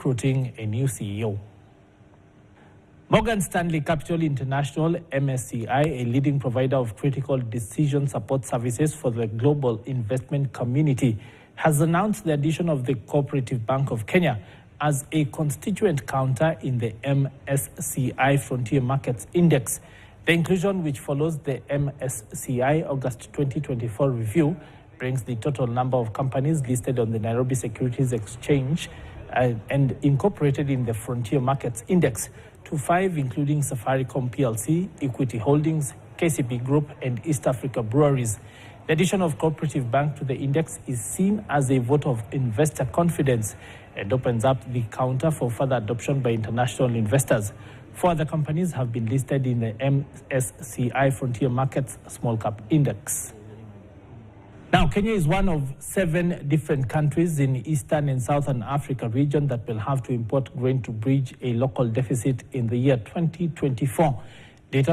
recruiting a new CEO. Morgan Stanley Capital International, MSCI, a leading provider of critical decision support services for the global investment community, has announced the addition of the Cooperative Bank of Kenya as a constituent counter in the MSCI Frontier Markets Index. The inclusion, which follows the MSCI August 2024 review, brings the total number of companies listed on the Nairobi Securities Exchange and incorporated in the Frontier Markets Index to 5, including Safaricom PLC, Equity Holdings, KCB Group, and East Africa Breweries. The addition of Cooperative Bank to the index is seen as a vote of investor confidence and opens up the counter for further adoption by international investors. 4 other companies have been listed in the MSCI Frontier Markets Small Cap Index. Now, Kenya is one of 7 different countries in Eastern and Southern Africa region that will have to import grain to bridge a local deficit in the year 2024. Data